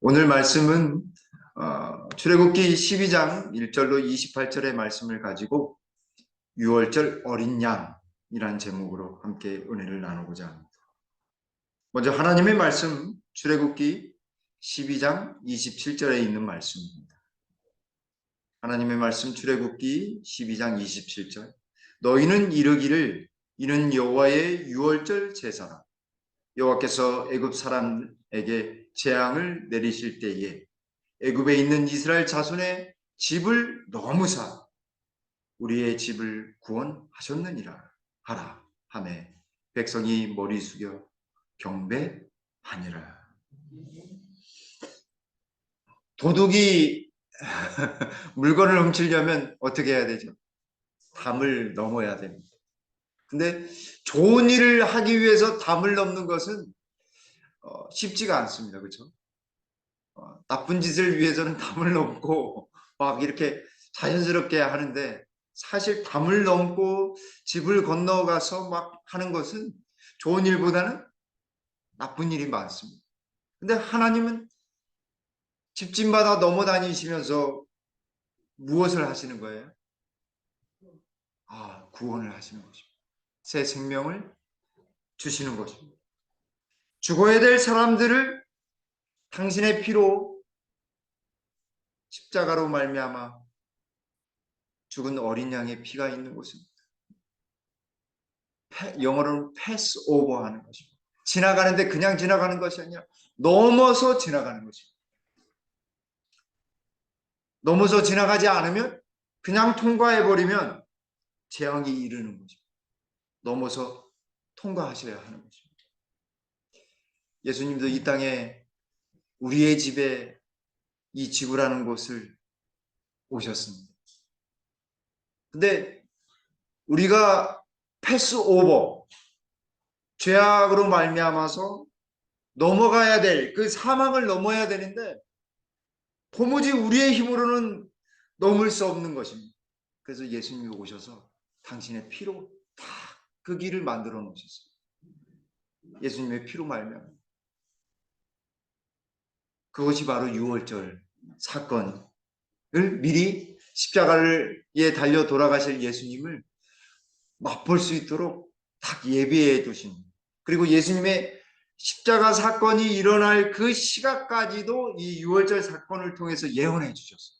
오늘 말씀은 출애굽기 12장 1절로 28절의 말씀을 가지고 유월절 어린 양이라는 제목으로 함께 은혜를 나누고자 합니다. 먼저 하나님의 말씀 출애굽기 12장 27절에 있는 말씀입니다. 하나님의 말씀 출애굽기 12장 27절 너희는 이르기를 이는 여호와의 유월절 제사라. 여호와께서 애굽 사람에게 재앙을 내리실 때에 애굽에 있는 이스라엘 자손의 집을 넘으사 우리의 집을 구원하셨느니라 하라 하매 백성이 머리 숙여 경배하니라. 도둑이 물건을 훔치려면 어떻게 해야 되죠? 담을 넘어야 됩니다. 근데 좋은 일을 하기 위해서 담을 넘는 것은 쉽지가 않습니다. 그렇죠? 나쁜 짓을 위해서는 담을 넘고 막 이렇게 자연스럽게 하는데 사실 담을 넘고 집을 건너가서 막 하는 것은 좋은 일보다는 나쁜 일이 많습니다. 근데 하나님은 집집마다 넘어다니시면서 무엇을 하시는 거예요? 구원을 하시는 것입니다. 새 생명을 주시는 것입니다. 죽어야 될 사람들을 당신의 피로 십자가로 말미암아 죽은 어린 양의 피가 있는 곳입니다. 영어로는 패스 오버 하는 것입니다. 지나가는데 그냥 지나가는 것이 아니라 넘어서 지나가는 것입니다. 넘어서 지나가지 않으면 그냥 통과해버리면 재앙이 이르는 것입니다. 넘어서 통과하셔야 하는 것입니다. 예수님도 이 땅에 우리의 집에 이 지구라는 곳을 오셨습니다. 근데 우리가 패스 오버, 죄악으로 말미암아서 넘어가야 될 그 사망을 넘어야 되는데 도무지 우리의 힘으로는 넘을 수 없는 것입니다. 그래서 예수님이 오셔서 당신의 피로 다 그 길을 만들어 놓으셨어요. 예수님의 피로 말미암아. 그것이 바로 유월절 사건을 미리 십자가에 달려 돌아가실 예수님을 맛볼 수 있도록 딱 예비해 두신, 그리고 예수님의 십자가 사건이 일어날 그 시각까지도 이 유월절 사건을 통해서 예언해 주셨어요.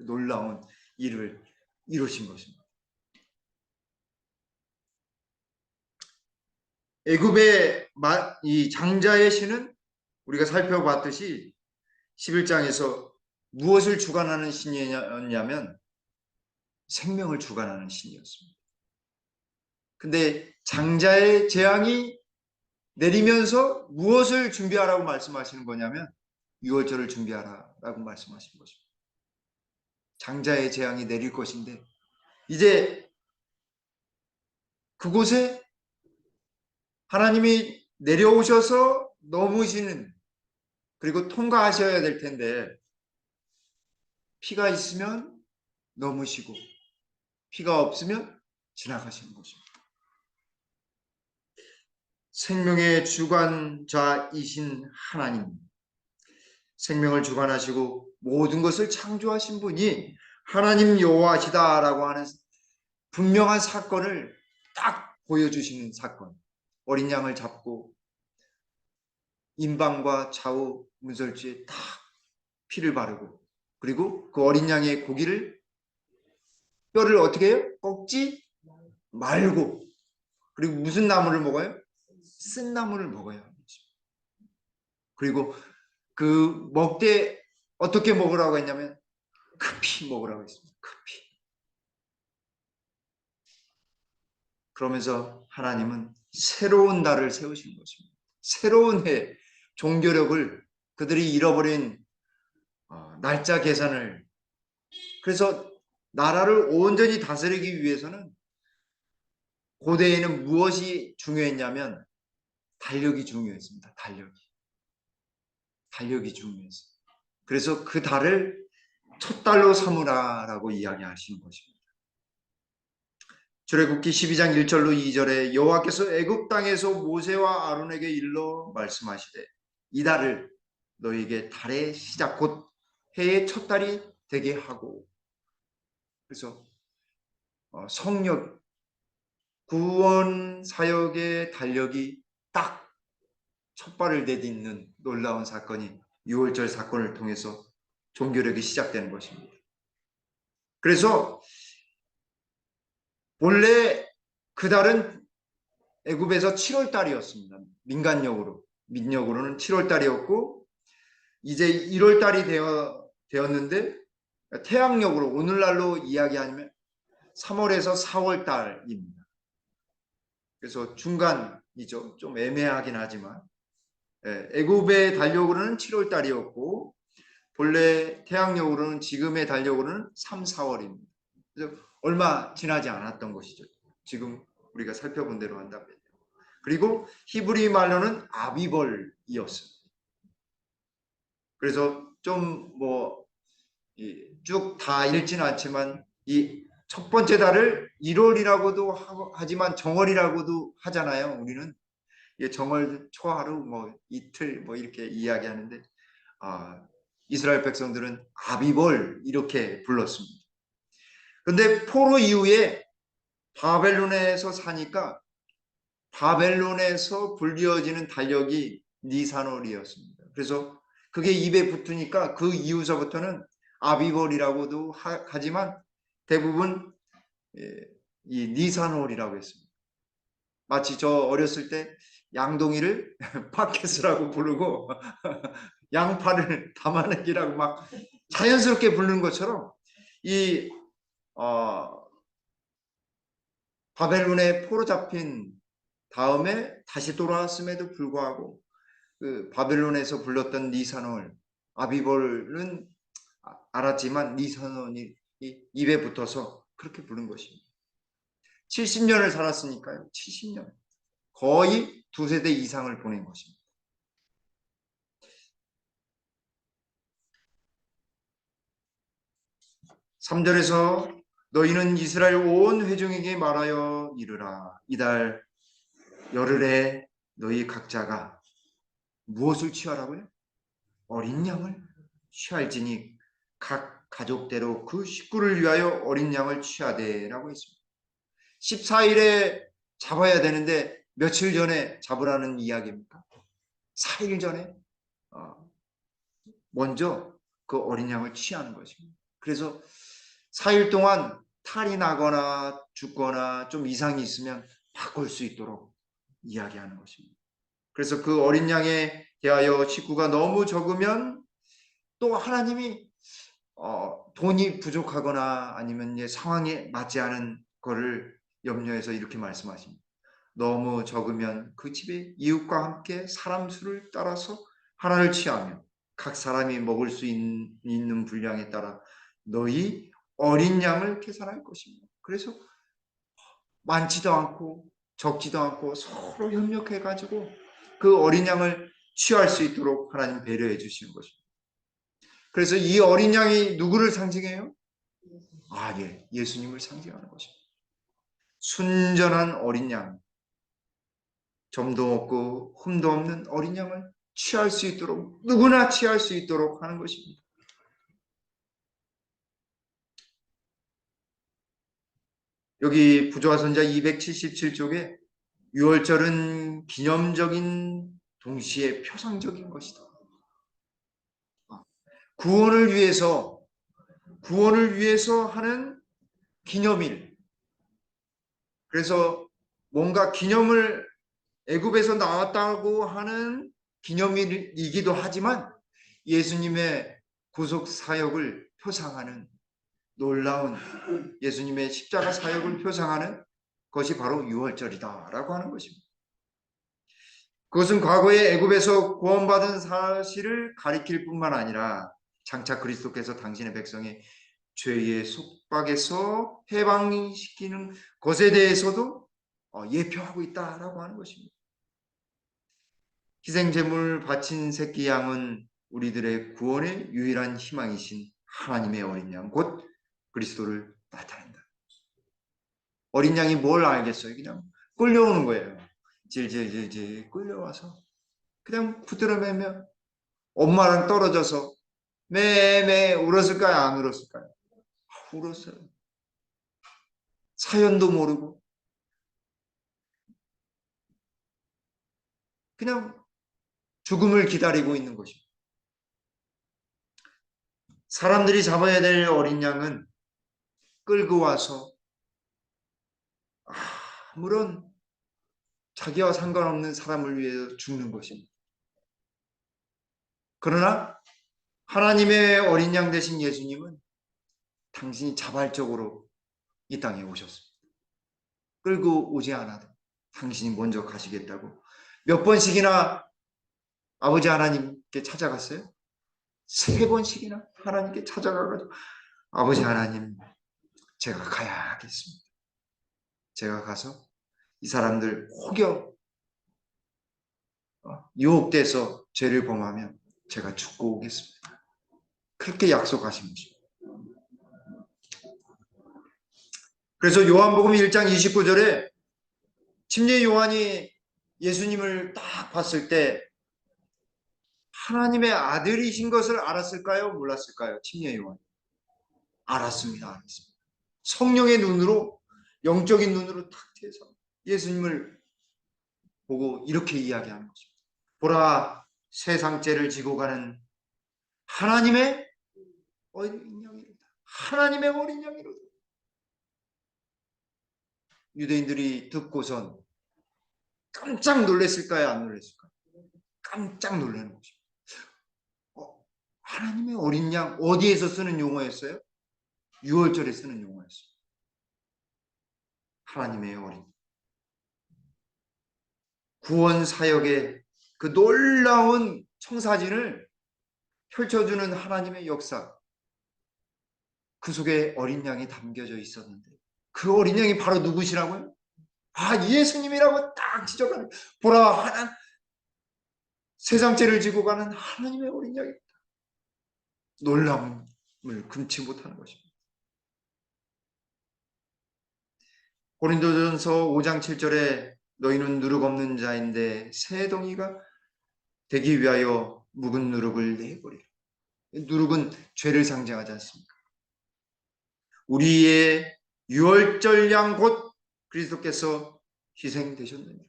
놀라운 일을 이루신 것입니다. 애굽의 이 장자의 신은 우리가 살펴봤듯이 11장에서 무엇을 주관하는 신이었냐면 생명을 주관하는 신이었습니다. 근데 장자의 재앙이 내리면서 무엇을 준비하라고 말씀하시는 거냐면 유월절을 준비하라고 말씀하시는 것입니다. 장자의 재앙이 내릴 것인데 이제 그곳에 하나님이 내려오셔서 넘으시는, 그리고 통과하셔야 될 텐데 피가 있으면 넘으시고 피가 없으면 지나가시는 것입니다. 생명의 주관자이신 하나님, 생명을 주관하시고 모든 것을 창조하신 분이 하나님 여호와시다라고 하는 분명한 사건을 딱 보여주시는 사건. 어린 양을 잡고 임방과 좌우 문설주에 딱 피를 바르고, 그리고 그 어린 양의 고기를, 뼈를 어떻게 해요? 꺾지 말고, 그리고 무슨 나무를 먹어요? 쓴 나무를 먹어야 합니다. 그리고 그 먹되 어떻게 먹으라고 했냐면 급히 먹으라고 했습니다. 급히. 그러면서 하나님은 새로운 날을 세우신 것입니다. 새로운 해, 종교력을, 그들이 잃어버린 날짜 계산을, 그래서 나라를 온전히 다스리기 위해서는 고대에는 무엇이 중요했냐면 달력이 중요했습니다. 달력이 중요했어요. 그래서 그 달을 첫 달로 삼으라라고 이야기하시는 것입니다. 출애굽기 12장 1절로 2절에 여호와께서 애굽 땅에서 모세와 아론에게 일러 말씀하시되 이 달을 너에게 달의 시작 곧 해의 첫 달이 되게 하고. 그래서 성령 구원 사역의 달력이 딱 첫 발을 내딛는 놀라운 사건이 6월절 사건을 통해서 종교력이 시작되는 것입니다. 그래서 본래 그 달은 애굽에서 7월 달이었습니다. 민력으로는 7월 달이었고 이제 1월 달이 되었는데 태양력으로 오늘날로 이야기하면 3월에서 4월 달입니다. 그래서 중간이죠. 좀 애매하긴 하지만 애굽의 달력으로는 7월 달이었고 본래 태양력으로는 지금의 달력으로는 3, 4월입니다. 그래서 얼마 지나지 않았던 것이죠. 지금 우리가 살펴본 대로 한다면. 그리고 히브리 말로는 아비벌이었습니다. 그래서 좀 뭐 쭉 다 읽지는 않지만 이 첫 번째 달을 1월이라고도 하지만 정월이라고도 하잖아요. 우리는 정월 초하루 뭐 이틀 뭐 이렇게 이야기하는데 이스라엘 백성들은 아비벌 이렇게 불렀습니다. 그런데 포로 이후에 바벨론에서 사니까 바벨론에서 불리어지는 달력이 니산월이었습니다. 그래서 그게 입에 붙으니까 그 이후서부터는 아비벌이라고도 하지만 대부분 이 니산월이라고 했습니다. 마치 저 어렸을 때 양동이를 파켓스라고 부르고 양파를 담아내기라고 막 자연스럽게 부르는 것처럼 이 바벨론에 포로 잡힌 다음에 다시 돌아왔음에도 불구하고 그 바벨론에서 불렀던 니산월 아비벌은 알았지만 니산월이 입에 붙어서 그렇게 부른 것입니다. 70년을 살았으니까요. 70년. 거의 두세대 이상을 보낸 것입니다. 3절에서 너희는 이스라엘 온 회중에게 말하여 이르라. 이달 열흘에 너희 각자가 무엇을 취하라고요? 어린 양을 취할지니 각 가족대로 그 식구를 위하여 어린 양을 취하되라고 했습니다. 14일에 잡아야 되는데 며칠 전에 잡으라는 이야기입니까? 4일 전에 먼저 그 어린 양을 취하는 것입니다. 그래서 4일 동안 탈이 나거나 죽거나 좀 이상이 있으면 바꿀 수 있도록 이야기하는 것입니다. 그래서 그 어린 양에 대하여 식구가 너무 적으면 또 하나님이 돈이 부족하거나 아니면 상황에 맞지 않은 거를 염려해서 이렇게 말씀하십니다. 너무 적으면 그 집의 이웃과 함께 사람 수를 따라서 하나를 취하며 각 사람이 먹을 수 있는 분량에 따라 너희 어린 양을 계산할 것입니다. 그래서 많지도 않고 적지도 않고 서로 협력해 가지고 그 어린 양을 취할 수 있도록 하나님 배려해 주시는 것입니다. 그래서 이 어린 양이 누구를 상징해요? 예수님을 상징하는 것입니다. 순전한 어린 양, 점도 없고 흠도 없는 어린 양을 취할 수 있도록 누구나 취할 수 있도록 하는 것입니다. 여기 부조화선자 277쪽에 6월절은 기념적인 동시에 표상적인 것이다. 구원을 위해서 하는 기념일. 그래서 뭔가 기념을 애굽에서 나왔다고 하는 기념일이기도 하지만 예수님의 구속 사역을 표상하는 놀라운 예수님의 십자가 사역을 표상하는 것이 바로 6월절이다라고 하는 것입니다. 그것은 과거에 애굽에서 구원받은 사실을 가리킬 뿐만 아니라 장차 그리스도께서 당신의 백성의 죄의 속박에서 해방시키는 것에 대해서도 예표하고 있다라고 하는 것입니다. 희생제물 바친 새끼 양은 우리들의 구원의 유일한 희망이신 하나님의 어린 양, 곧 그리스도를 나타낸다. 어린 양이 뭘 알겠어요? 그냥 끌려오는 거예요. 질질질질 끌려와서 그냥 붙들어매면 엄마랑 떨어져서 매매 울었을까요? 안 울었을까요? 울었어요. 사연도 모르고 그냥 죽음을 기다리고 있는 것입니다. 사람들이 잡아야 될 어린 양은 끌고 와서 아무런 자기와 상관없는 사람을 위해서 죽는 것입니다. 그러나 하나님의 어린 양 되신 예수님은 당신이 자발적으로 이 땅에 오셨습니다. 끌고 오지 않아도 당신이 먼저 가시겠다고 몇 번씩이나 아버지 하나님께 찾아갔어요? 3번씩이나 하나님께 찾아가가지고 아버지 하나님, 제가 가야겠습니다. 제가 가서 이 사람들 혹여 유혹돼서 죄를 범하면 제가 죽고 오겠습니다. 그렇게 약속하신 것입니다. 그래서 요한복음 1장 29절에 침례 요한이 예수님을 딱 봤을 때 하나님의 아들이신 것을 알았을까요? 몰랐을까요? 침례 요한. 알았습니다. 알았습니다. 성령의 눈으로, 영적인 눈으로 탁 해서 예수님을 보고 이렇게 이야기하는 것입니다. 보라, 세상죄를 지고 가는 하나님의 어린 양이로다. 하나님의 어린 양이로다. 유대인들이 듣고선 깜짝 놀랐을까요? 안 놀랐을까요? 깜짝 놀라는 것입니다. 하나님의 어린 양, 어디에서 쓰는 용어였어요? 유월절에 쓰는 용어였어요. 하나님의 어린 구원 사역의 그 놀라운 청사진을 펼쳐주는 하나님의 역사, 그 속에 어린 양이 담겨져 있었는데 그 어린 양이 바로 누구시라고요? 예수님이라고 딱 지적하는, 보라, 세상죄를 지고 가는 하나님의 어린 양이 놀라움을 금치 못하는 것입니다. 고린도전서 5장 7절에 너희는 누룩 없는 자인데 새 덩이가 되기 위하여 묵은 누룩을 내버리라. 누룩은 죄를 상징하지 않습니까? 우리의 유월절 양 곧 그리스도께서 희생되셨느니라.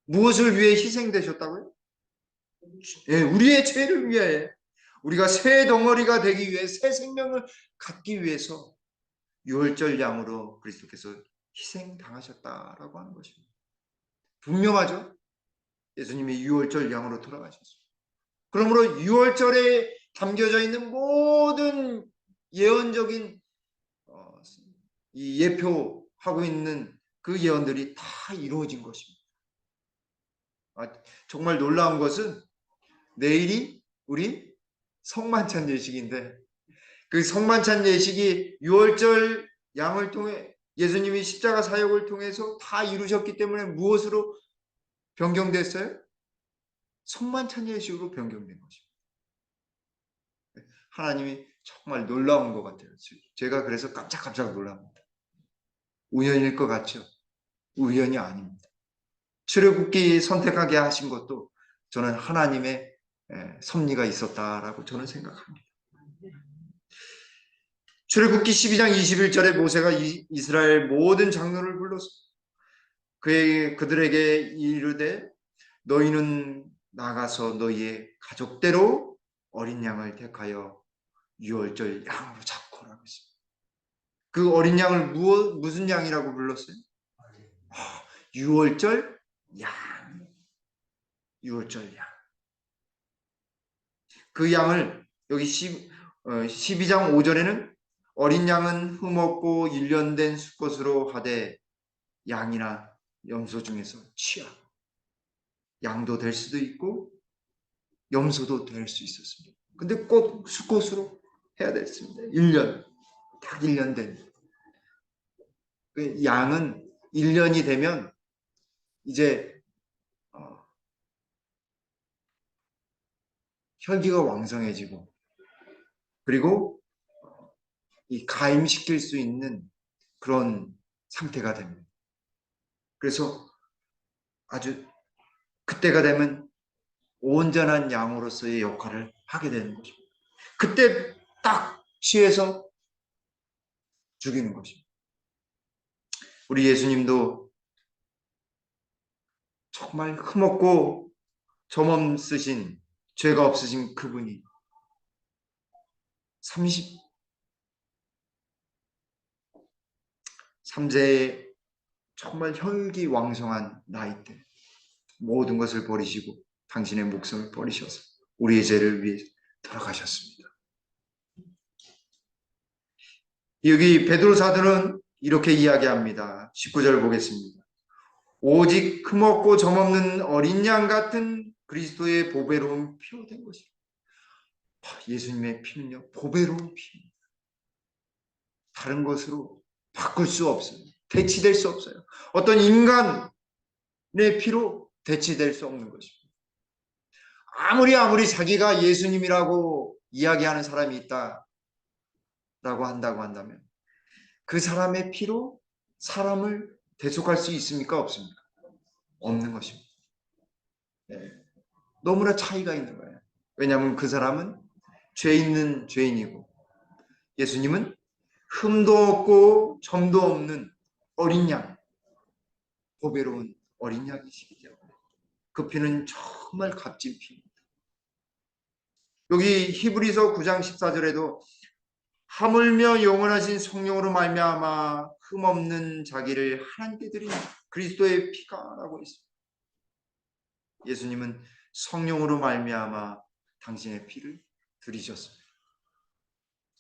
무엇을 위해 희생되셨다고요? 우리의 죄를 위해, 우리가 새 덩어리가 되기 위해, 새 생명을 갖기 위해서 유월절 양으로 그리스도께서 희생당하셨다라고 하는 것입니다. 분명하죠? 예수님이 유월절 양으로 돌아가셨습니다. 그러므로 유월절에 담겨져 있는 모든 예언적인 이 예표하고 있는 그 예언들이 다 이루어진 것입니다. 정말 놀라운 것은 내일이 우리 성만찬 예식인데 그 성만찬 예식이 유월절 양을 통해 예수님이 십자가 사역을 통해서 다 이루셨기 때문에 무엇으로 변경됐어요? 성만찬 예식으로 변경된 것입니다. 하나님이 정말 놀라운 것 같아요. 제가 그래서 깜짝깜짝 놀랍니다. 우연일 것 같죠? 우연이 아닙니다. 출애굽기 선택하게 하신 것도 저는 하나님의 섭리가 있었다라고 저는 생각합니다. 출애굽기 12장 21절에 모세가 이스라엘 모든 장로를 불러서 그들에게 이르되 너희는 나가서 너희의 가족대로 어린 양을 택하여 유월절 양으로 잡고라고 했습니다. 그 어린 양을 무슨 양이라고 불렀어요? 유월절 양. 유월절 양. 그 양을 여기 12장 5절에는 어린 양은 흠없고 일련된 수컷으로 하되 양이나 염소 중에서 취하고, 양도 될 수도 있고 염소도 될 수 있었습니다. 근데 꼭 수컷으로 해야 됐습니다. 1년, 딱 1년 된. 그 양은 1년이 되면 이제 혈기가 왕성해지고 그리고 이 가임시킬 수 있는 그런 상태가 됩니다. 그래서 아주 그때가 되면 온전한 양으로서의 역할을 하게 되는 것입니다. 그때 딱 취해서 죽이는 것입니다. 우리 예수님도 정말 흠없고 점없으신, 죄가 없으신 그분이 33세의 정말 혈기왕성한 나이 때 모든 것을 버리시고 당신의 목숨을 버리셔서 우리의 죄를 위해 돌아가셨습니다. 여기 베드로 사도는 이렇게 이야기합니다. 19절 보겠습니다. 오직 흠없고 점없는 어린 양 같은 그리스도의 보배로운 피로 된 것이다. 예수님의 피는요, 보배로운 피입니다. 다른 것으로 바꿀 수 없어요. 대치될 수 없어요. 어떤 인간의 피로 대치될 수 없는 것입니다. 아무리 자기가 예수님이라고 이야기하는 사람이 있다라고 한다고 한다면 그 사람의 피로 사람을 대속할 수 있습니까? 없습니까? 없는 것입니다. 네. 너무나 차이가 있는 거예요. 왜냐하면 그 사람은 죄 있는 죄인이고 예수님은 흠도 없고 점도 없는 어린 양, 보배로운 어린 양이시기 때문에 그 피는 정말 값진 피입니다. 여기 히브리서 9장 14절에도 하물며 영원하신 성령으로 말미암아 흠없는 자기를 하나님께 드린 그리스도의 피가라고 있습니다. 예수님은 성령으로 말미암아 당신의 피를 드리셨습니다.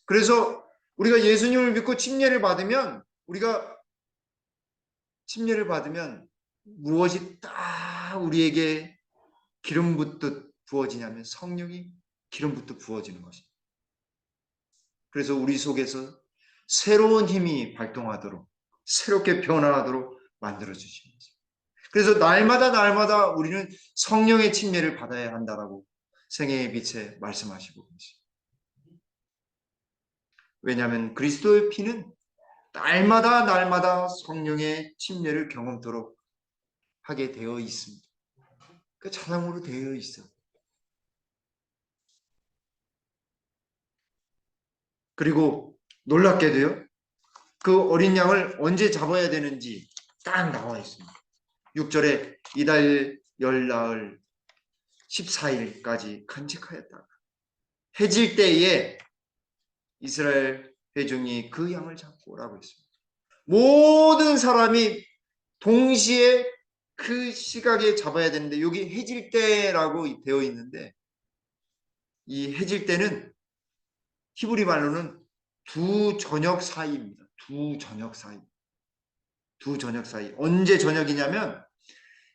그래서 우리가 예수님을 믿고 우리가 침례를 받으면 무엇이 딱 우리에게 기름 붓듯 부어지냐면 성령이 기름 붓듯 부어지는 것입니다. 그래서 우리 속에서 새로운 힘이 발동하도록 새롭게 변화하도록 만들어 주시는 것입니다. 그래서 날마다 우리는 성령의 침례를 받아야 한다라고 생애의 빛에 말씀하시고 계십니다. 왜냐하면 그리스도의 피는 날마다 성령의 침례를 경험토록 하게 되어 있습니다. 그 자동으로 되어 있어요. 그리고 놀랍게도요, 그 어린 양을 언제 잡아야 되는지 딱 나와 있습니다. 6절에 이달 열 나흘 14일까지 간직하였다가 해질 때에 이스라엘 회중이 그 양을 잡고 오라고 했습니다. 모든 사람이 동시에 그 시각에 잡아야 되는데 여기 해질 때라고 되어 있는데 이 해질 때는 히브리 말로는 두 저녁 사이입니다. 두 저녁 사이. 두 저녁 사이. 언제 저녁이냐면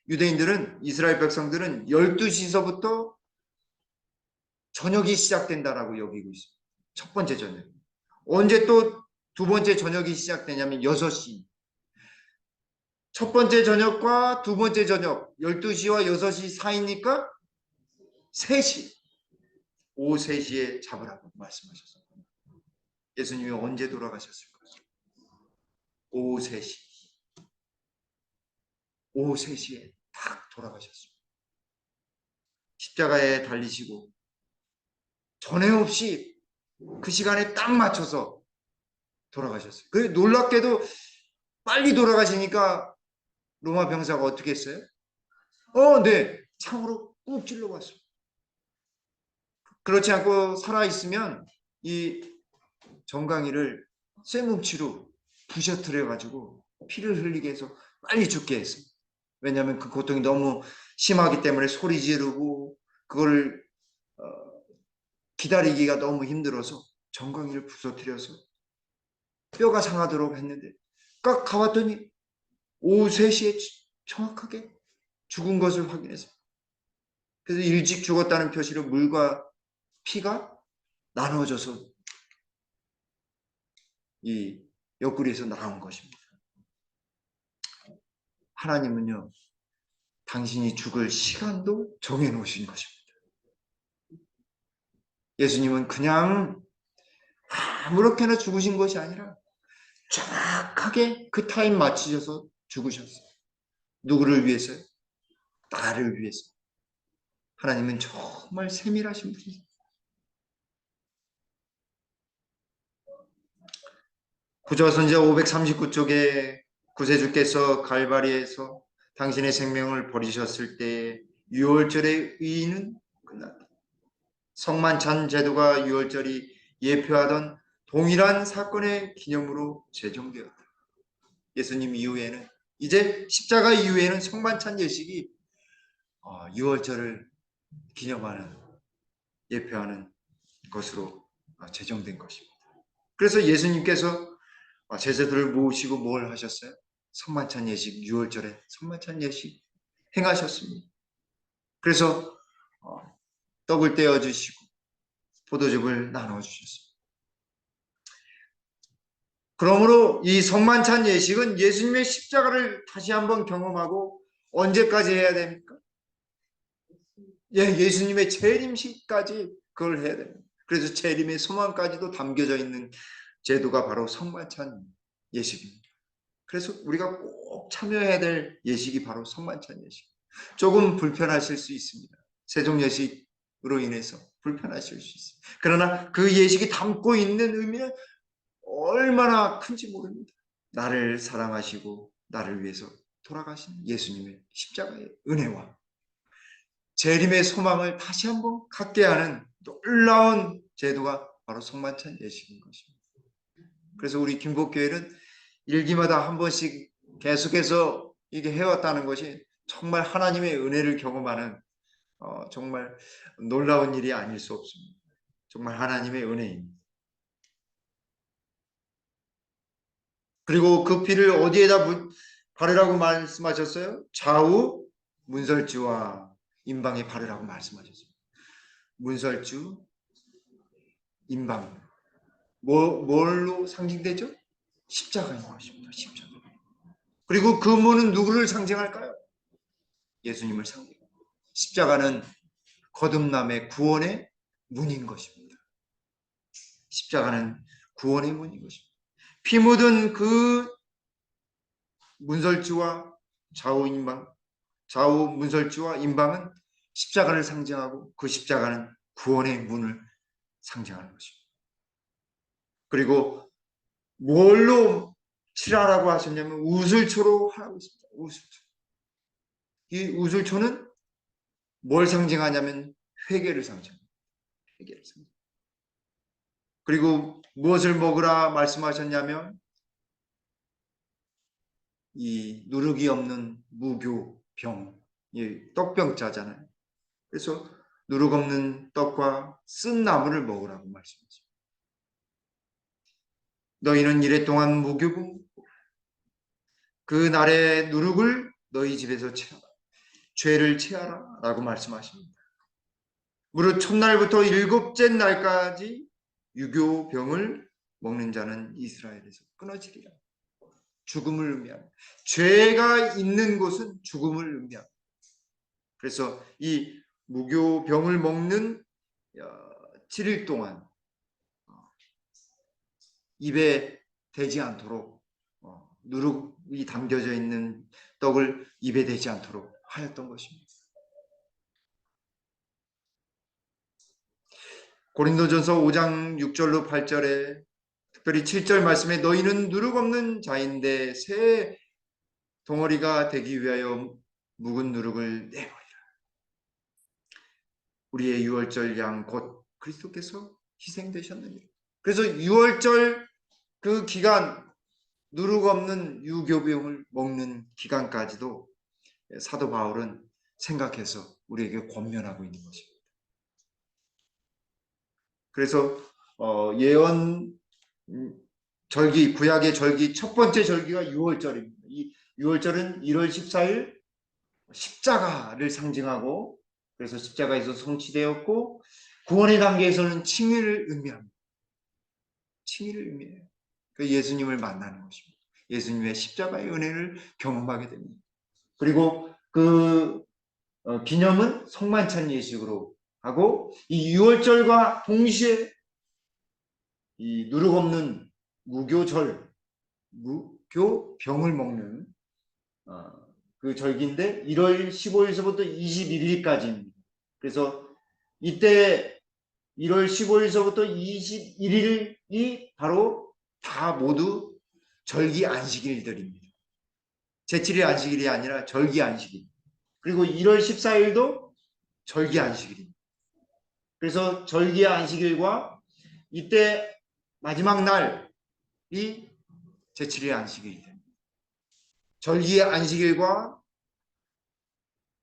유대인들은 이스라엘 백성들은 12시서부터 저녁이 시작된다라고 여기고 있습니다. 첫 번째 저녁. 언제 또 두 번째 저녁이 시작되냐면 6시. 첫 번째 저녁과 두 번째 저녁 12시와 6시 사이니까 3시. 오후 3시에 잡으라고 말씀하셨습니다. 예수님이 언제 돌아가셨을까? 오후 3시. 오후 3시에 딱 돌아가셨습니다. 십자가에 달리시고 전에 없이 그 시간에 딱 맞춰서 돌아가셨어요. 그 놀랍게도 빨리 돌아가시니까 로마 병사가 어떻게 했어요? 네. 창으로 꾹 찔러봤어요. 그렇지 않고 살아있으면 이 정강이를 쇠뭉치로 부셔뜨려 가지고 피를 흘리게 해서 빨리 죽게 했어요. 왜냐하면 그 고통이 너무 심하기 때문에 소리 지르고 그걸 기다리기가 너무 힘들어서 정강이를 부서뜨려서 뼈가 상하도록 했는데 딱 가봤더니 오후 3시에 정확하게 죽은 것을 확인했어요. 그래서 일찍 죽었다는 표시로 물과 피가 나눠져서 이 옆구리에서 나온 것입니다. 하나님은요, 당신이 죽을 시간도 정해놓으신 것입니다. 예수님은 그냥 아무렇게나 죽으신 것이 아니라 정확하게 그 타임 맞추셔서 죽으셨어요. 누구를 위해서요? 나를 위해서. 하나님은 정말 세밀하신 분이세요. 구조선지자 539쪽에 구세주께서 갈바리에서 당신의 생명을 버리셨을 때 유월절의 의의는 끝났다. 성만찬 제도가 유월절이 예표하던 동일한 사건의 기념으로 제정되었다. 예수님 이후에는 이제 십자가 이후에는 성만찬 예식이 유월절을 기념하는 예표하는 것으로 제정된 것입니다. 그래서 예수님께서 제자들을 모으시고 뭘 하셨어요? 성만찬 예식, 6월절에 성만찬 예식 행하셨습니다. 그래서 떡을 떼어주시고 포도즙을 나눠주셨습니다. 그러므로 이 성만찬 예식은 예수님의 십자가를 다시 한번 경험하고 언제까지 해야 됩니까? 예수님의 재림식까지 그걸 해야 됩니다. 그래서 재림의 소망까지도 담겨져 있는 제도가 바로 성만찬 예식입니다. 그래서 우리가 꼭 참여해야 될 예식이 바로 성만찬 예식. 조금 불편하실 수 있습니다. 세종 예식으로 인해서 불편하실 수 있습니다. 그러나 그 예식이 담고 있는 의미는 얼마나 큰지 모릅니다. 나를 사랑하시고 나를 위해서 돌아가신 예수님의 십자가의 은혜와 재림의 소망을 다시 한번 갖게 하는 놀라운 제도가 바로 성만찬 예식인 것입니다. 그래서 우리 김복교회는 일기마다 한 번씩 계속해서 이게 해왔다는 것이 정말 하나님의 은혜를 경험하는 정말 놀라운 일이 아닐 수 없습니다. 정말 하나님의 은혜입니다. 그리고 그 피를 어디에다 바르라고 말씀하셨어요? 좌우 문설주와 임방에 바르라고 말씀하셨습니다. 문설주, 임방. 뭘로 상징되죠? 십자가인 것입니다. 십자가. 그리고 그 문은 누구를 상징할까요? 예수님을 상징합니다. 십자가는 거듭남의 구원의 문인 것입니다. 십자가는 구원의 문인 것입니다. 피 묻은 그 문설주와 좌우 문설주와 임방은 십자가를 상징하고 그 십자가는 구원의 문을 상징하는 것입니다. 그리고 뭘로 칠하라고 하셨냐면 우슬초로 하라고 했습니다. 우슬초. 이 우슬초는 뭘 상징하냐면 회개를 상징합니다. 회개를 상징합니다. 그리고 무엇을 먹으라 말씀하셨냐면 이 누룩이 없는 무교병, 이 떡병자잖아요. 그래서 누룩 없는 떡과 쓴 나물을 먹으라고 말씀하십니다. 너희는 이랫동안 무교고 그 날의 누룩을 너희 집에서 채하라. 죄를 채하라 라고 말씀하십니다. 무릇 첫날부터 일곱째 날까지 유교병을 먹는 자는 이스라엘에서 끊어지리라. 죽음을 의미합니다. 죄가 있는 곳은 죽음을 의미합니다. 그래서 이 무교병을 먹는 7일 동안 입에 대지 않도록 누룩이 담겨져 있는 떡을 입에 대지 않도록 하였던 것입니다. 고린도전서 5장 6절로 8절에 특별히 7절 말씀에 너희는 누룩 없는 자인데 새 덩어리가 되기 위하여 묵은 누룩을 내버리라. 우리의 유월절 양 곧 그리스도께서 희생되셨느니라. 그래서 유월절 그 기간 누룩 없는 유교병을 먹는 기간까지도 사도 바울은 생각해서 우리에게 권면하고 있는 것입니다. 그래서 예언 절기, 구약의 절기 첫 번째 절기가 유월절입니다. 이 유월절은 1월 14일 십자가를 상징하고 그래서 십자가에서 성취되었고 구원의 단계에서는 칭의를 의미합니다. 칭의를 의미해요. 그 예수님을 만나는 것입니다. 예수님의 십자가의 은혜를 경험하게 됩니다. 그리고 그 기념은 성만찬 예식으로 하고 이 유월절과 동시에 이 누룩 없는 무교절, 무교병을 먹는 그 절기인데 1월 15일서부터 21일까지입니다. 그래서 이때 1월 15일서부터 21일이 바로 다 모두 절기 안식일들입니다. 제7일 안식일이 아니라 절기 안식일. 그리고 1월 14일도 절기 안식일입니다. 그래서 절기 안식일과 이때 마지막 날이 제7일 안식일이 됩니다. 절기 안식일과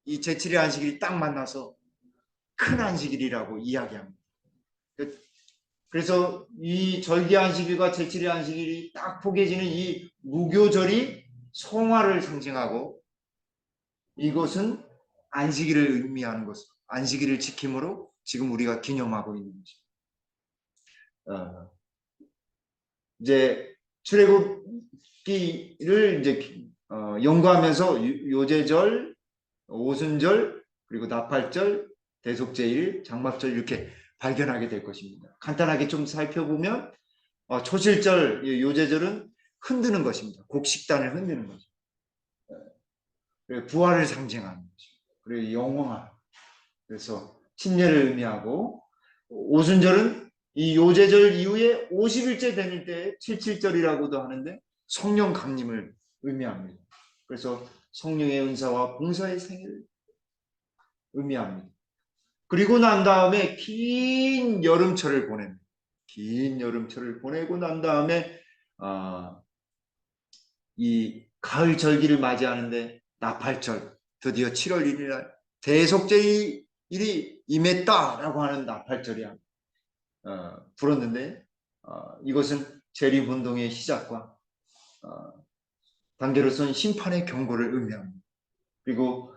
이 제7일 안식일이 딱 만나서 큰 안식일이라고 이야기합니다. 그래서 이 절기 안식일과 제7일 안식일이 딱 포개지는 이 무교절이 성화를 상징하고 이것은 안식일을 의미하는 것으로 안식일을 지킴으로 지금 우리가 기념하고 있는 것입니다. 이제 출애굽기를 이제 연구하면서 요제절, 오순절, 그리고 나팔절, 대속제일, 장막절 이렇게 발견하게 될 것입니다. 간단하게 좀 살펴보면 초실절, 요제절은 흔드는 것입니다. 곡식단을 흔드는 거죠. 부활을 상징하는 거죠. 그리고 영원한. 그래서 침례를 의미하고 오순절은 이 요제절 이후에 50일째 되는 때 77절이라고도 하는데 성령 강림을 의미합니다. 그래서 성령의 은사와 봉사의 생일을 의미합니다. 그리고 난 다음에 긴 여름철을 보냅니다. 긴 여름철을 보내고 난 다음에 이 가을 절기를 맞이하는데 나팔절, 드디어 7월 1일 날 대속제일이 임했다라고 하는 나팔절이야. 불었는데 이것은 재림운동의 시작과 단계로서는 심판의 경고를 의미합니다. 그리고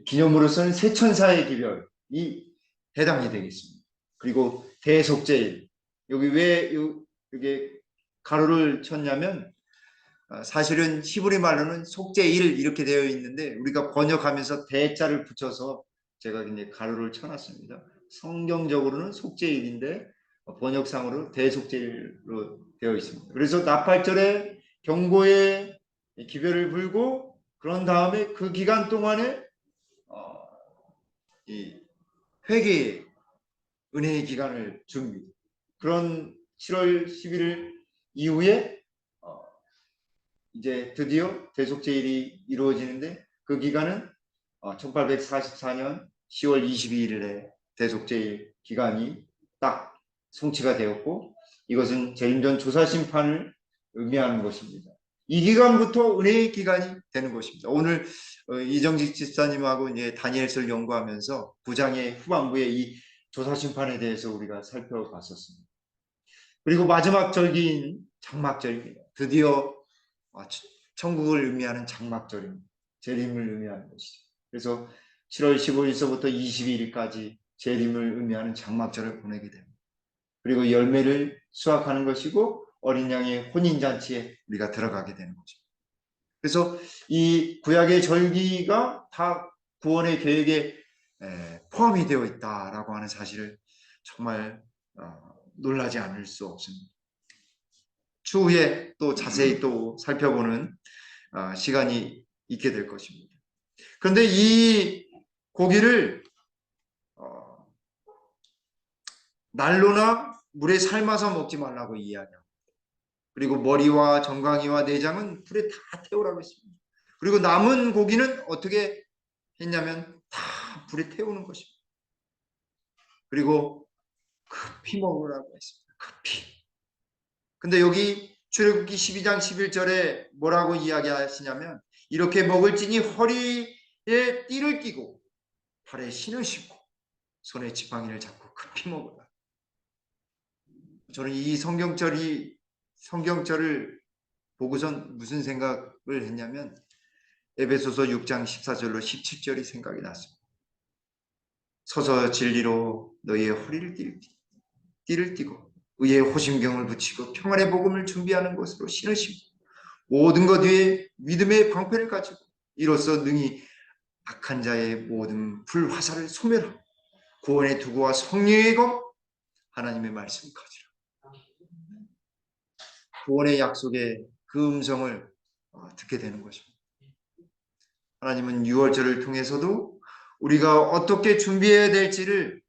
기념으로서는 세천사의 기별이 해당이 되겠습니다. 그리고 대속제일, 여기 왜 이게 가로를 쳤냐면 사실은 히브리 말로는 속제일 이렇게 되어 있는데 우리가 번역하면서 대자를 붙여서 제가 이제 가로를 쳐놨습니다. 성경적으로는 속제일인데 번역상으로 대속제일로 되어 있습니다. 그래서 나팔절에 경고의 기별을 불고 그런 다음에 그 기간 동안에 이 회개의 은혜의 기간을 줍니다. 그런 7월 11일 이후에 이제 드디어 대속제일이 이루어지는데 그 기간은 1844년 10월 22일에 대속제일 기간이 딱 성취가 되었고 이것은 재림전 조사심판을 의미하는 것입니다. 이 기간부터 은혜의 기간이 되는 것입니다. 오늘 이정직 집사님하고 이제 다니엘서를 연구하면서 9장의 후반부에 이 조사심판에 대해서 우리가 살펴봤었습니다. 그리고 마지막 절기인 장막절입니다. 드디어 천국을 의미하는 장막절입니다. 재림을 의미하는 것이죠. 그래서 7월 15일서부터 22일까지 재림을 의미하는 장막절을 보내게 됩니다. 그리고 열매를 수확하는 것이고 어린 양의 혼인잔치에 우리가 들어가게 되는 거죠. 그래서 이 구약의 절기가 다 구원의 계획에 포함이 되어 있다라고 하는 사실을 정말 놀라지 않을 수 없습니다. 추후에 또 자세히 또 살펴보는 시간이 있게 될 것입니다. 그런데 이 고기를 난로나 물에 삶아서 먹지 말라고 이야기합니다. 그리고 머리와 정강이와 내장은 불에 다 태우라고 했습니다. 그리고 남은 고기는 어떻게 했냐면 다 불에 태우는 것입니다. 그리고 급히 먹으라고 했습니다. 급히. 근데 여기 출애굽기 12장 11절에 뭐라고 이야기하시냐면 이렇게 먹을지니 허리에 띠를 끼고 발에 신을 신고 손에 지팡이를 잡고 급히 먹으라. 저는 이 성경절을 보고선 무슨 생각을 했냐면 에베소서 6장 14절로 17절이 생각이 났습니다. 서서 진리로 너희의 허리를 띠를 띠고 의의 호심경을 붙이고 평안의 복음을 준비하는 것으로 신으시고 모든 것 위에 믿음의 방패를 가지고 이로써 능히 악한 자의 모든 불화살을 소멸하고 구원의 두구와 성령의 검 하나님의 말씀 가지라. 구원의 약속의 그 음성을 듣게 되는 것입니다. 하나님은 유월절을 통해서도 우리가 어떻게 준비해야 될지를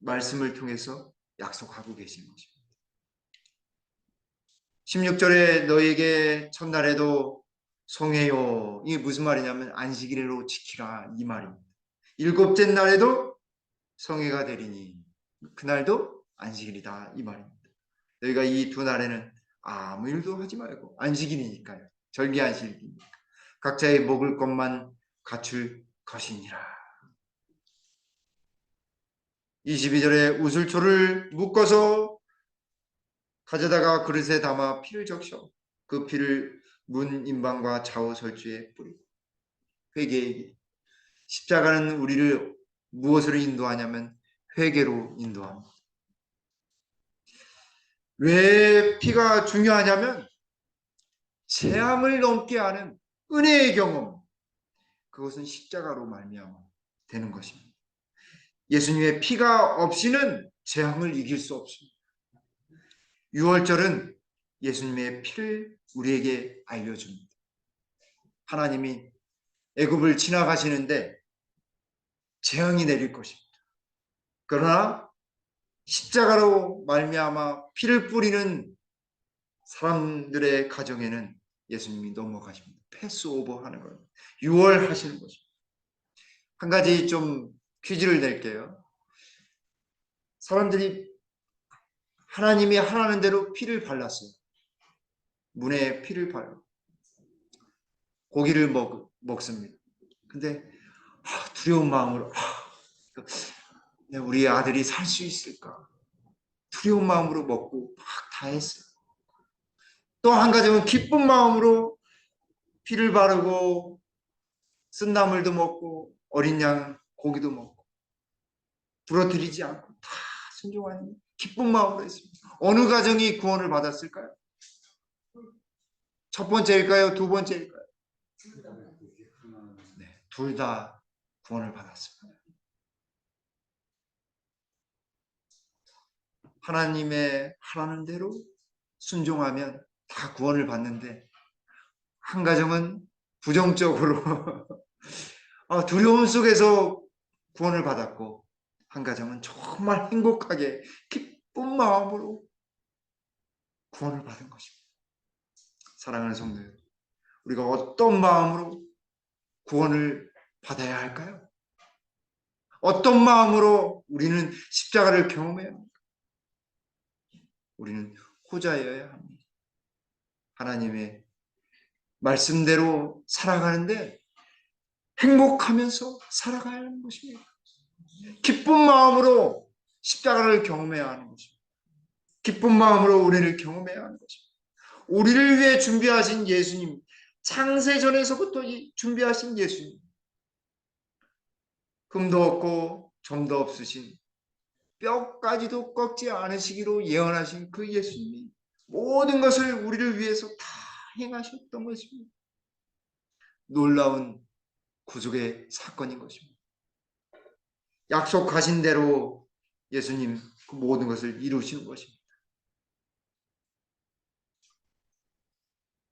말씀을 통해서 약속하고 계신 것입니다. 16절에 너에게 첫날에도 성회요. 이게 무슨 말이냐면 안식일로 지키라 이 말입니다. 일곱째 날에도 성회가 되리니 그날도 안식일이다 이 말입니다. 너희가 이 두 날에는 아무 일도 하지 말고 안식일이니까요. 절기 안식일이니까 각자의 먹을 것만 갖출 것이니라. 22절에 우슬초를 묶어서 가져다가 그릇에 담아 피를 적셔 그 피를 문 임방과 좌우 설주에 뿌리고 회개에게 십자가는 우리를 무엇으로 인도하냐면 회개로 인도합니다. 왜 피가 중요하냐면 재앙을 넘게 하는 은혜의 경험, 그것은 십자가로 말미암아 되는 것입니다. 예수님의 피가 없이는 재앙을 이길 수 없습니다. 6월절은 예수님의 피를 우리에게 알려줍니다. 하나님이 애굽을 지나가시는데 재앙이 내릴 것입니다. 그러나 십자가로 말미암아 피를 뿌리는 사람들의 가정에는 예수님이 넘어가십니다. 패스오버 하는 거예요. 6월 하시는 것입니다. 한 가지 좀 퀴즈를 낼게요. 사람들이 하나님이 하라는 대로 피를 발랐어요. 문에 피를 발라 고기를 먹습니다. 근데 두려운 마음으로 우리 아들이 살 수 있을까? 두려운 마음으로 먹고 막 다 했어요. 또 한 가지는 기쁜 마음으로 피를 바르고 쓴나물도 먹고 어린 양 고기도 먹고 부러뜨리지 않고 다 순종하는 기쁜 마음으로 했습니다. 어느 가정이 구원을 받았을까요? 첫 번째일까요? 두 번째일까요? 네, 둘 다 구원을 받았습니다. 하나님의 하라는 대로 순종하면 다 구원을 받는데 한 가정은 부정적으로 두려움 속에서 구원을 받았고 한 가정은 정말 행복하게 기쁜 마음으로 구원을 받은 것입니다. 사랑하는 성도 여러분, 우리가 어떤 마음으로 구원을 받아야 할까요? 어떤 마음으로 우리는 십자가를 경험해야 합니까? 우리는 호자여야 합니다. 하나님의 말씀대로 살아가는데 행복하면서 살아가야 하는 것입니다. 기쁜 마음으로 십자가를 경험해야 하는 것입니다. 기쁜 마음으로 우리를 경험해야 하는 것입니다. 우리를 위해 준비하신 예수님, 창세전에서부터 준비하신 예수님, 흠도 없고 점도 없으신 뼈까지도 꺾지 않으시기로 예언하신 그 예수님이 모든 것을 우리를 위해서 다 행하셨던 것입니다. 놀라운 구속의 사건인 것입니다. 약속하신 대로 예수님 그 모든 것을 이루시는 것입니다.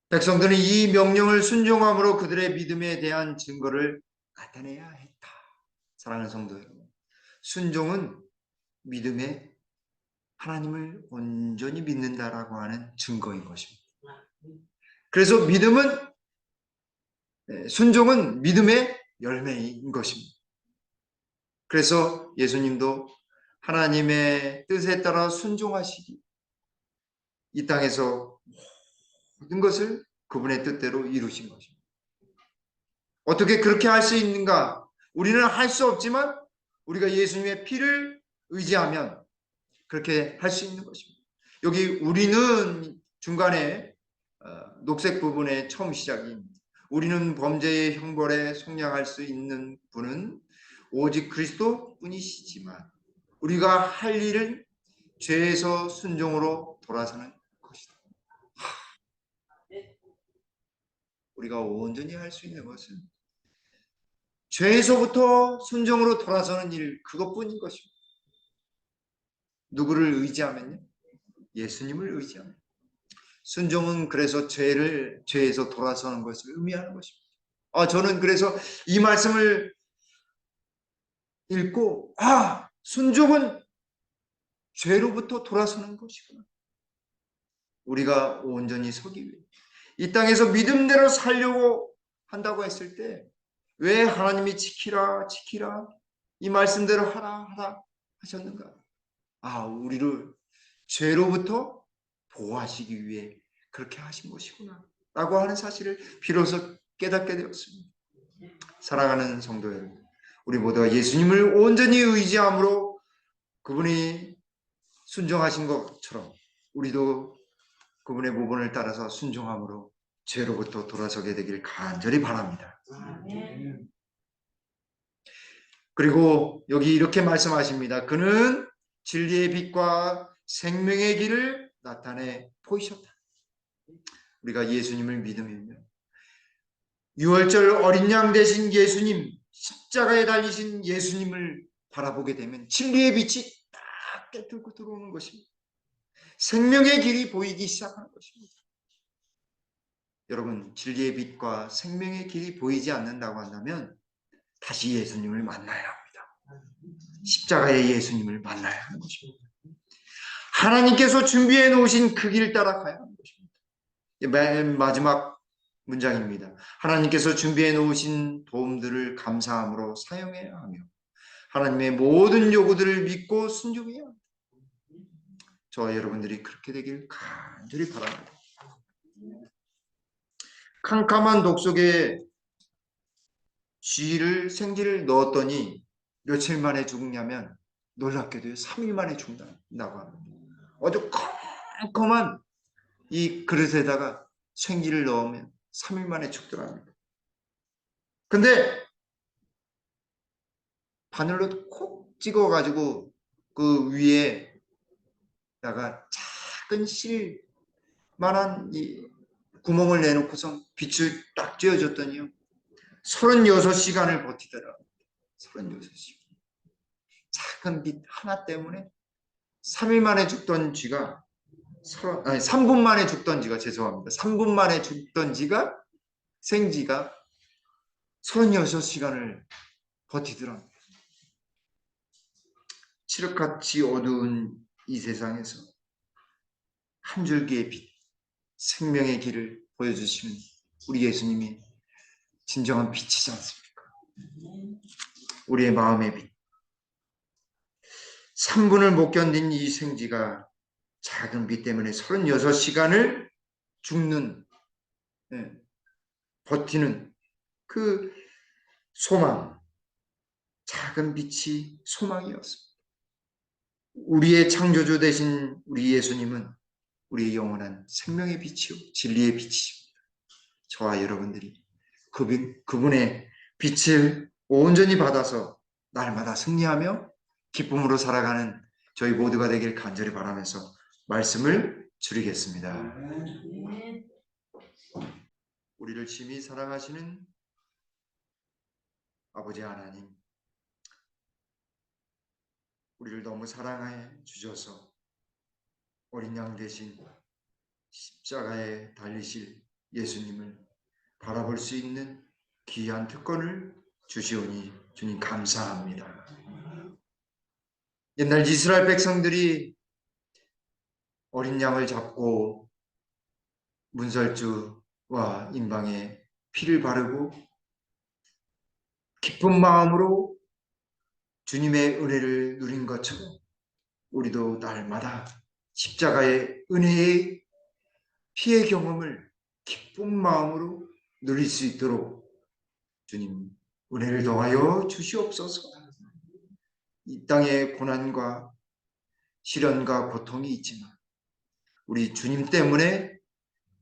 백성들은 이 명령을 순종함으로 그들의 믿음에 대한 증거를 나타내야 했다. 사랑하는 성도 여러분, 순종은 믿음에 하나님을 온전히 믿는다라고 하는 증거인 것입니다. 그래서 순종은 믿음의 열매인 것입니다. 그래서 예수님도 하나님의 뜻에 따라 순종하시기 이 땅에서 모든 것을 그분의 뜻대로 이루신 것입니다. 어떻게 그렇게 할 수 있는가? 우리는 할 수 없지만 우리가 예수님의 피를 의지하면 그렇게 할 수 있는 것입니다. 여기 우리는 중간에 녹색 부분의 처음 시작입니다. 우리는 범죄의 형벌에 속량할 수 있는 분은 오직 그리스도 뿐이시지만 우리가 할 일은 죄에서 순종으로 돌아서는 것이다. 우리가 온전히 할 수 있는 것은 죄에서부터 순종으로 돌아서는 일, 그것뿐인 것입니다. 누구를 의지하면요? 예수님을 의지하면. 순종은 그래서 죄에서 돌아서는 것을 의미하는 것입니다. 저는 그래서 이 말씀을 읽고 순종은 죄로부터 돌아서는 것이구나. 우리가 온전히 서기 위해 이 땅에서 믿음대로 살려고 한다고 했을 때 왜 하나님이 지키라 지키라 이 말씀대로 하라 하라 하셨는가? 우리를 죄로부터 보호하시기 위해 그렇게 하신 것이구나 라고 하는 사실을 비로소 깨닫게 되었습니다. 사랑하는 성도 여러분, 우리 모두가 예수님을 온전히 의지함으로 그분이 순종하신 것처럼 우리도 그분의 모본을 따라서 순종함으로 죄로부터 돌아서게 되길 간절히 바랍니다. 그리고 여기 이렇게 말씀하십니다. 그는 진리의 빛과 생명의 길을 나타내 보이셨다. 우리가 예수님을 믿으면요, 유월절 어린 양 되신 예수님, 십자가에 달리신 예수님을 바라보게 되면 진리의 빛이 딱 깨뚫고 들어오는 것입니다. 생명의 길이 보이기 시작하는 것입니다. 여러분, 진리의 빛과 생명의 길이 보이지 않는다고 한다면 다시 예수님을 만나야 합니다. 십자가의 예수님을 만나야 하는 것입니다. 하나님께서 준비해 놓으신 그 길을 따라가야 하는 것입니다. 맨 마지막 문장입니다. 하나님께서 준비해 놓으신 도움들을 감사함으로 사용해야 하며 하나님의 모든 요구들을 믿고 순종해야 합니다. 저와 여러분들이 그렇게 되길 간절히 바랍니다. 캄캄한 독 속에 생쥐를 넣었더니 며칠 만에 죽냐면 놀랍게도 3일 만에 죽는다고 합니다. 아주 컴컴한 이 그릇에다가 생쥐를 넣으면 3일 만에 죽더랍니다. 근데 바늘로 콕 찍어가지고 그 위에다가 작은 실만한 이 구멍을 내놓고서 빛을 딱 쬐어줬더니요 36시간을 버티더라. 36시간. 작은 빛 하나 때문에 3일 만에 죽던 쥐가 3분 만에 죽던 쥐가 죄송합니다. 3분 만에 죽던 생쥐가 36시간을 버티더랍니다. 칠흑같이 어두운 이 세상에서 한 줄기의 빛, 생명의 길을 보여주시는 우리 예수님이 진정한 빛이지 않습니까? 우리의 마음의 빛. 3분을 못 견딘 이 생쥐가 작은 빛 때문에 36시간을 버티는 그 소망, 작은 빛이 소망이었습니다. 우리의 창조주 되신 우리 예수님은 우리의 영원한 생명의 빛이요 진리의 빛이십니다. 저와 여러분들이 그분의 빛을 온전히 받아서 날마다 승리하며 기쁨으로 살아가는 저희 모두가 되길 간절히 바라면서 말씀을 줄이겠습니다. 우리를 심히 사랑하시는 아버지 하나님, 우리를 너무 사랑해 주셔서 어린 양 대신 십자가에 달리실 예수님을 바라볼 수 있는 귀한 특권을 주시오니 주님 감사합니다. 옛날 이스라엘 백성들이 어린 양을 잡고 문설주와 임방에 피를 바르고 기쁜 마음으로 주님의 은혜를 누린 것처럼 우리도 날마다 십자가의 은혜의 피의 경험을 기쁜 마음으로 누릴 수 있도록 주님 은혜를 더하여 주시옵소서. 이 땅에 고난과 시련과 고통이 있지만 우리 주님 때문에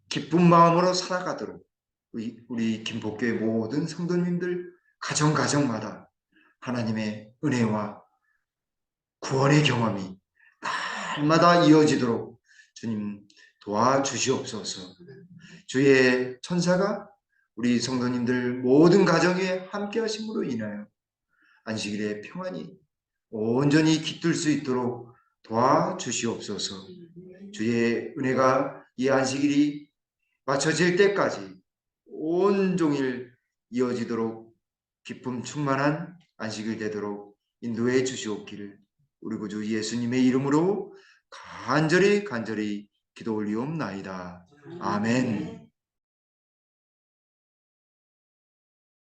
기쁜 마음으로 살아가도록 우리 김복교의 모든 성도님들 가정마다 하나님의 은혜와 구원의 경험이 날마다 이어지도록 주님 도와주시옵소서. 주의 천사가 우리 성도님들 모든 가정에 함께 하심으로 인하여 안식일의 평안이 온전히 깃들 수 있도록 도와주시옵소서. 주의 은혜가 이 안식일이 마쳐질 때까지 온종일 이어지도록 기쁨 충만한 안식일 되도록 인도해 주시옵기를 우리 구주 예수님의 이름으로 간절히 기도 올리옵나이다. 아멘.